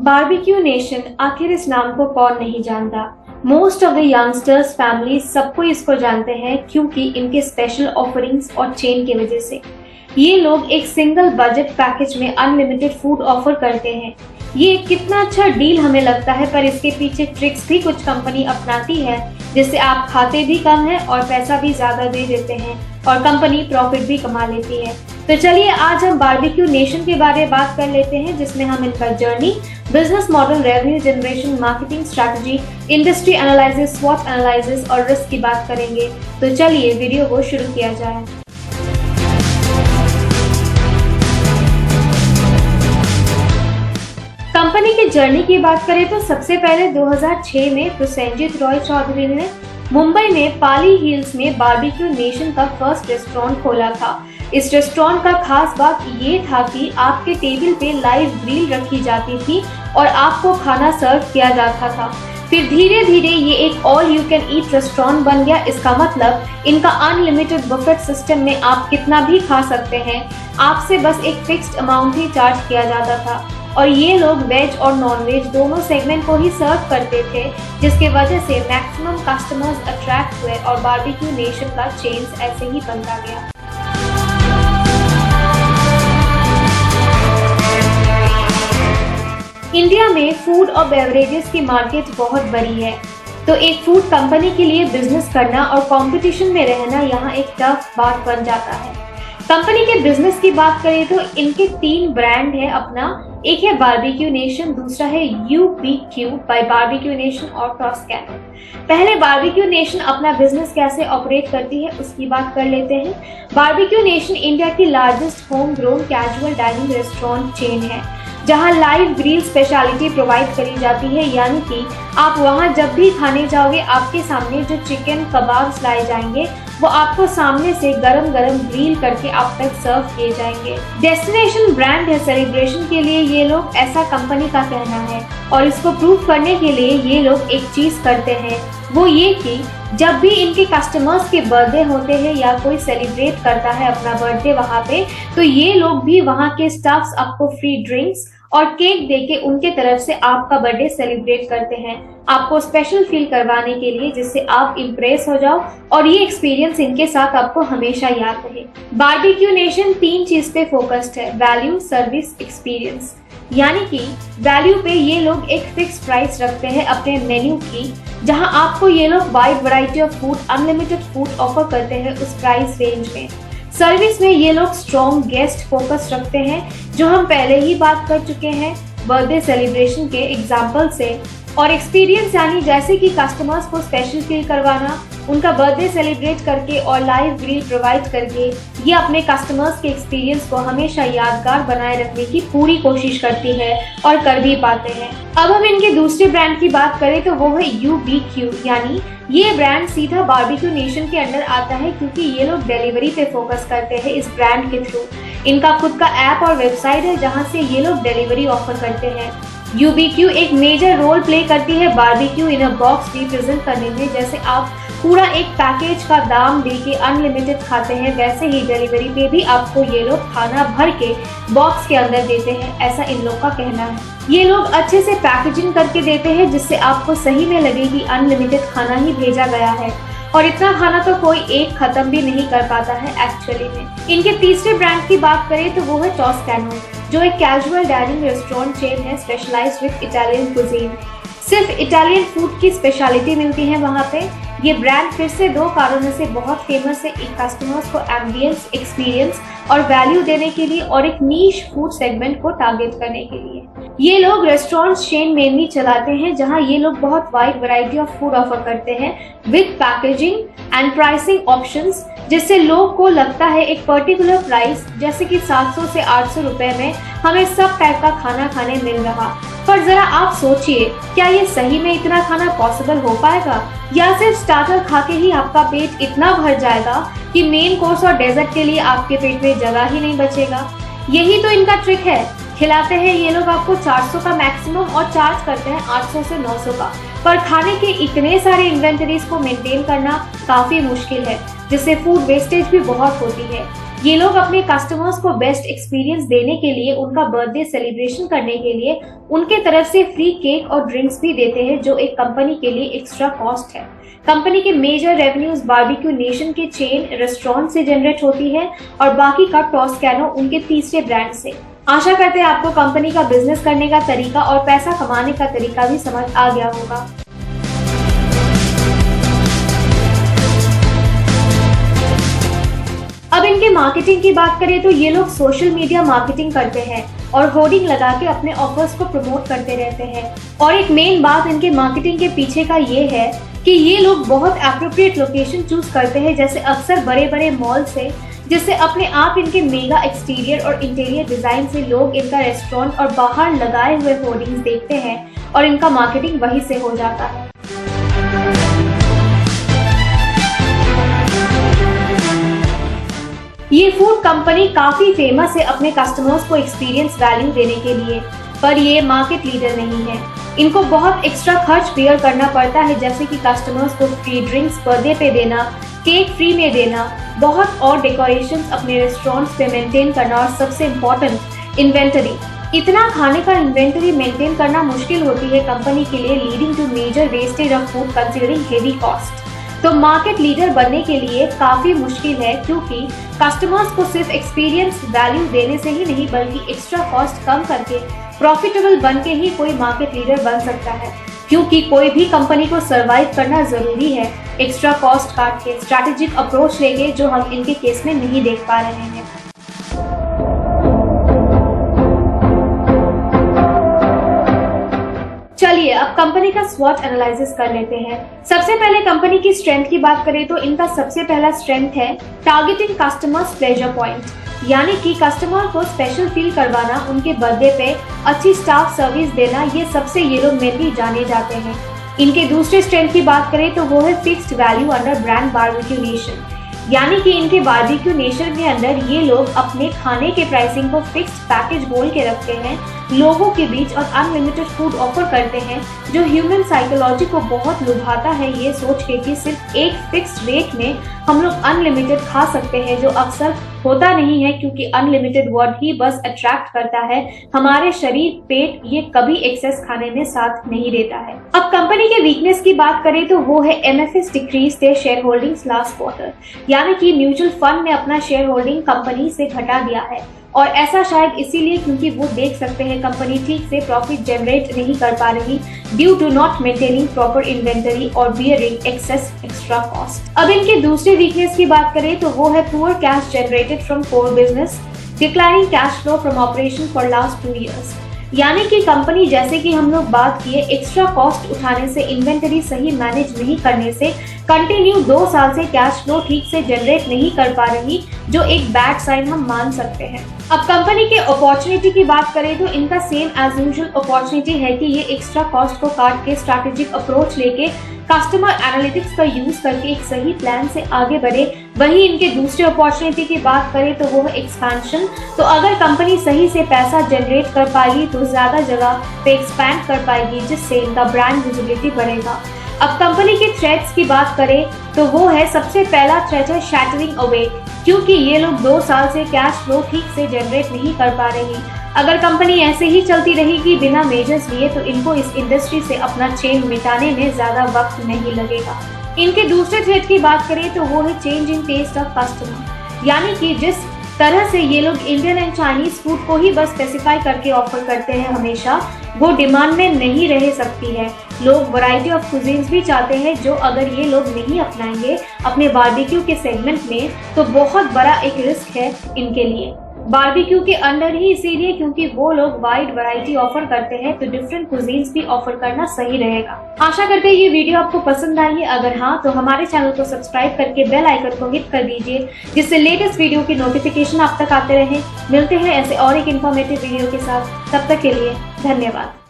Barbeque Nation, आखिर इस नाम को कौन नहीं जानता। Most of the youngsters families सबको इसको जानते हैं क्योंकि इनके स्पेशल ऑफरिंग्स और चेन की वजह से। ये लोग एक सिंगल बजट पैकेज में अनलिमिटेड फूड ऑफर करते हैं। ये कितना अच्छा डील हमें लगता है, पर इसके पीछे ट्रिक्स भी कुछ कंपनी अपनाती है जिससे आप खाते भी कम है और पैसा भी ज्यादा दे देते हैं और कंपनी प्रॉफिट भी कमा लेती है। तो चलिए आज हम बारबेक्यू नेशन के बारे में बात कर लेते हैं, जिसमें हम इनका journey, business model, revenue generation, marketing strategy, industry analysis, स्वॉट एनालिसिस और रिस्क की बात करेंगे। तो चलिए वीडियो को शुरू किया जाए। कंपनी की जर्नी की बात करें तो सबसे पहले 2006 में प्रसेनजीत रॉय चौधरी ने मुंबई में पाली हिल्स में बारबेक्यू नेशन का फर्स्ट रेस्टोरेंट खोला था। इस रेस्टोरेंट का खास बात ये था कि आपके टेबल पे लाइव ग्रिल रखी जाती थी और आपको खाना सर्व किया जाता था। फिर धीरे धीरे ये एक all you can eat restaurant बन गया। इसका मतलब इनका अनलिमिटेड बुफेट सिस्टम में आप कितना भी खा सकते हैं, आपसे बस एक फिक्स्ड अमाउंट ही चार्ज किया जाता था। और ये लोग वेज और नॉन वेज दोनों सेगमेंट को ही सर्व करते थे, जिसके वजह से मैक्सिमम कस्टमर्स अट्रैक्ट हुए और बारबेक्यू नेशन का चेन्स ऐसे ही बनता गया। इंडिया में फूड और बेवरेजेस की मार्केट बहुत बड़ी है, तो एक फूड कंपनी के लिए बिजनेस करना और कंपटीशन में रहना यहाँ एक टफ बात बन जाता है। कंपनी के बिजनेस की बात करें तो इनके 3 ब्रांड है अपना। एक है बारबेक्यू नेशन, दूसरा है UBQ बाय बारबेक्यू नेशन और टॉस्कैनो। पहले बारबेक्यू नेशन अपना बिजनेस कैसे ऑपरेट करती है उसकी बात कर लेते हैं। बारबेक्यू नेशन इंडिया की largest home grown casual dining restaurant chain है, जहां लाइव ग्रिल स्पेशलिटी प्रोवाइड करी जाती है, यानी कि आप वहां जब भी खाने जाओगे आपके सामने जो चिकन कबाब्स लाए जाएंगे वो आपको सामने से गरम गरम ग्रिल करके आप तक सर्व किए जाएंगे। डेस्टिनेशन ब्रांड है सेलिब्रेशन के लिए ये लोग, ऐसा कंपनी का कहना है। और इसको प्रूव करने के लिए ये लोग एक चीज करते हैं, वो ये कि जब भी इनके कस्टमर्स के बर्थडे होते हैं या कोई सेलिब्रेट करता है अपना बर्थडे वहाँ पे, तो ये लोग भी वहाँ के स्टाफ्स आपको फ्री ड्रिंक्स और केक देके उनके तरफ से आपका बर्थडे सेलिब्रेट करते हैं, आपको स्पेशल फील करवाने के लिए, जिससे आप इम्प्रेस हो जाओ और ये एक्सपीरियंस इनके साथ आपको हमेशा याद रहे। बारबेक्यू नेशन 3 चीज पे फोकस्ड है, वैल्यू, सर्विस, एक्सपीरियंस। यानी कि वैल्यू पे ये लोग एक फिक्स प्राइस रखते हैं अपने मेन्यू की, जहां आपको ये लोग wide variety of food, unlimited food offer करते हैं उस प्राइस रेंज में। सर्विस में ये लोग स्ट्रॉन्ग गेस्ट फोकस रखते हैं, जो हम पहले ही बात कर चुके हैं बर्थडे सेलिब्रेशन के एग्जाम्पल से। और एक्सपीरियंस यानी जैसे कि कस्टमर्स को स्पेशल फील करवाना, उनका बर्थडे सेलिब्रेट करके और लाइव ग्रिल प्रोवाइड करके ये अपने कस्टमर्स के एक्सपीरियंस को हमेशा यादगार बनाए रखने की पूरी कोशिश करती है और कर भी पाते हैं। अब हम इनके दूसरे ब्रांड की बात करें तो वो है UBQ, यानी ये ब्रांड सीधा बारबेक्यू नेशन के अंडर आता है क्योंकि ये लोग डिलीवरी पे फोकस करते हैं इस ब्रांड के थ्रू। इनका खुद का ऐप और वेबसाइट है जहाँ से ये लोग डिलीवरी ऑफर करते हैं। UBQ एक मेजर रोल प्ले करती है बारबेक्यू इन अ बॉक्स रिप्रेजेंट करने में। जैसे आप पूरा एक पैकेज का दाम देके अनलिमिटेड खाते हैं, वैसे ही डिलीवरी पे भी आपको ये लोग खाना भर के बॉक्स के अंदर देते हैं, ऐसा इन लोग का कहना है। ये लोग अच्छे से पैकेजिंग करके देते हैं जिससे आपको सही में लगे कि अनलिमिटेड खाना ही भेजा गया है, और इतना खाना तो कोई एक खत्म भी नहीं कर पाता है एक्चुअली में। इनके तीसरे ब्रांड की बात करें तो वो है टॉस्कैनो, जो एक कैजुअल डाइनिंग रेस्टोरेंट चेन है स्पेशलाइज्ड विद इटालियन कुजीन। सिर्फ इटालियन फूड की स्पेशलिटी मिलती है वहाँ पे। ये ब्रांड फिर से 2 कारणों से बहुत फेमस है, एक कस्टमर्स को एम्बियंस, एक्सपीरियंस और वैल्यू देने के लिए, और एक नीश फूड सेगमेंट को टारगेट करने के लिए। ये लोग रेस्टोरेंट चेन मेनली चलाते हैं जहां ये लोग बहुत wide variety of food offer करते हैं with packaging and pricing options, जिससे लोग को लगता है एक पर्टिकुलर प्राइस, जैसे कि 700 से 800 रुपए में हमें सब टाइप का खाना खाने मिल रहा। पर जरा आप सोचिए, क्या ये सही में इतना खाना पॉसिबल हो पाएगा, या सिर्फ स्टार्टर खा के ही आपका पेट इतना भर जाएगा कि मेन कोर्स और डेजर्ट के लिए आपके पेट में जगह ही नहीं बचेगा। यही तो इनका ट्रिक है, खिलाते हैं ये लोग आपको 400 का मैक्सिमम और चार्ज करते हैं 800 से 900 का। पर खाने के इतने सारे इन्वेंटरीज को मेंटेन करना काफी मुश्किल है, जिससे फूड वेस्टेज भी बहुत होती है। ये लोग अपने कस्टमर्स को बेस्ट एक्सपीरियंस देने के लिए, उनका बर्थडे सेलिब्रेशन करने के लिए उनके तरफ से फ्री केक और ड्रिंक्स भी देते हैं, जो एक कंपनी के लिए एक्स्ट्रा कॉस्ट है। कंपनी के मेजर रेवेन्यूज बारबेक्यू नेशन के चेन रेस्टोरेंट से जनरेट होती है और बाकी का टॉस्कैनो उनके तीसरे ब्रांड से। आशा करते हैं आपको कंपनी का बिजनेस करने का तरीका और पैसा कमाने का तरीका भी समझ आ गया होगा। अब इनके मार्केटिंग की बात करें तो ये लोग सोशल मीडिया मार्केटिंग करते हैं और होर्डिंग लगा के अपने ऑफर्स को प्रमोट करते रहते हैं। और एक मेन बात इनके मार्केटिंग के पीछे का ये है कि ये लोग बहुत एप्रोप्रिएट लोकेशन चूज करते हैं, जैसे अक्सर बड़े बड़े मॉल से, जिससे अपने आप इनके मेगा एक्सटीरियर और इंटीरियर डिजाइन से लोग इनका रेस्टोरेंट और बाहर लगाए हुए होर्डिंग्स देखते हैं और इनका मार्केटिंग वहीं से हो जाता है। ये फूड कंपनी काफी फेमस है अपने कस्टमर्स को एक्सपीरियंस वैल्यू देने के लिए, पर ये मार्केट लीडर नहीं है। इनको बहुत एक्स्ट्रा खर्च बेयर करना पड़ता है, जैसे कि कस्टमर्स को फ्री ड्रिंक्स बर्थडे पे देना, केक फ्री में देना, बहुत और डेकोरेशंस अपने रेस्टोरेंट्स पे मेंटेन करना और सबसे इम्पोर्टेंट इन्वेंटरी। इतना खाने का इन्वेंटरी मेंटेन करना मुश्किल होती है कंपनी के लिए, leading to major wastage of food considering heavy cost. तो मार्केट लीडर बनने के लिए काफी मुश्किल है, क्योंकि कस्टमर्स को सिर्फ एक्सपीरियंस वैल्यू देने से ही नहीं बल्कि एक्स्ट्रा कॉस्ट कम करके प्रॉफिटेबल बन के ही कोई मार्केट लीडर बन सकता है। क्योंकि कोई भी कंपनी को सरवाइव करना जरूरी है एक्स्ट्रा कॉस्ट काट के, स्ट्रैटेजिक अप्रोच लेके, जो हम इनके केस में नहीं देख पा रहे हैं। चलिए अब कंपनी का स्वॉट एनालिसिस कर लेते हैं। सबसे पहले कंपनी की स्ट्रेंथ की बात करें तो इनका सबसे पहला स्ट्रेंथ है टारगेटिंग कस्टमर्स प्लेजर पॉइंट, यानी कि कस्टमर को स्पेशल फील करवाना, उनके बर्थडे पे अच्छी स्टाफ सर्विस देना, ये सबसे ये लोग मेनली जाने जाते हैं। इनके दूसरे स्ट्रेंथ की बात करें तो वो है fixed value under brand Barbeque Nation, यानी कि इनके बारबेक्यू नेशन के अंदर ये लोग अपने खाने के प्राइसिंग को फिक्स्ड पैकेज बोल के रखते हैं लोगों के बीच और अनलिमिटेड फूड ऑफर करते हैं, जो ह्यूमन साइकोलॉजी को बहुत लुभाता है, ये सोच के कि सिर्फ एक फिक्स्ड रेट में हम लोग अनलिमिटेड खा सकते हैं, जो अक्सर होता नहीं है, क्योंकि अनलिमिटेड वर्ड ही बस अट्रैक्ट करता है हमारे शरीर, पेट ये कभी एक्सेस खाने में साथ नहीं देता है। अब कंपनी के वीकनेस की बात करें तो वो है MFS decrease the share holdings last quarter, यानी कि म्यूचुअल फंड ने अपना शेयर होल्डिंग कंपनी से घटा दिया है, और ऐसा शायद इसीलिए क्योंकि वो देख सकते हैं कंपनी ठीक से प्रॉफिट जनरेट नहीं कर पा रही due to not maintaining proper inventory और बियरिंग एक्सेस एक्स्ट्रा कॉस्ट। अब इनके दूसरे वीकनेस की बात करें तो वो है poor cash generated from core business, declining cash flow from operation for last 2 years, यानी कि कंपनी, जैसे कि हम लोग बात किए, एक्स्ट्रा कॉस्ट उठाने से, इन्वेंटरी सही मैनेज नहीं करने से कंटिन्यू 2 साल से कैश फ्लो ठीक से जनरेट नहीं कर पा रही, जो एक बैड साइन हम मान सकते हैं। अब कंपनी के अपॉर्चुनिटी की बात करें तो इनका सेम एज यूजुअल अपॉर्चुनिटी है कि ये एक्स्ट्रा कॉस्ट को काट के स्ट्रैटेजिक अप्रोच लेके कस्टमर एनालिटिक्स का यूज करके एक सही प्लान से आगे बढ़े। वहीं इनके दूसरे अपॉर्चुनिटी की बात करें तो वो है एक्सपेंशन। तो अगर कंपनी सही से पैसा जनरेट कर पाएगी तो ज्यादा जगह पे एक्सपैंड कर पाएगी, जिससे इनका ब्रांड विजिबिलिटी बढ़ेगा। अब कंपनी के थ्रेट्स की बात करें तो वो है, सबसे पहला थ्रेट है शैटरिंग अवे, क्योंकि ये लोग 2 साल से कैश फ्लो ठीक से जनरेट नहीं कर पा रही। अगर कंपनी ऐसे ही चलती रहेगी बिना मेजर्स लिए तो इनको इस इंडस्ट्री से अपना चेन मिटाने में ज्यादा वक्त नहीं लगेगा। इनके दूसरे थ्रेट की बात करें तो वो है change in taste of customer, यानी कि जिस तरह से ये लोग इंडियन एंड चाइनीज फूड को ही बस स्पेसिफाई करके ऑफर करते हैं हमेशा, वो डिमांड में नहीं रह सकती है। लोग वैरायटी ऑफ कुजीन्स भी चाहते हैं, जो अगर ये लोग नहीं अपनाएंगे अपने बारबेक्यू के सेगमेंट में तो बहुत बड़ा एक रिस्क है इनके लिए। बारबेक्यू के अंडर ही इसीलिए क्योंकि वो लोग वाइड वैरायटी ऑफर करते हैं, तो डिफरेंट कुजीन्स भी ऑफर करना सही रहेगा। आशा करते हैं ये वीडियो आपको पसंद आई है। अगर हाँ तो हमारे चैनल को सब्सक्राइब करके बेल आइकन को हिट कर दीजिए, जिससे लेटेस्ट वीडियो की नोटिफिकेशन आप तक आते रहे। मिलते हैं ऐसे और एक इन्फॉर्मेटिव वीडियो के साथ, तब तक के लिए धन्यवाद।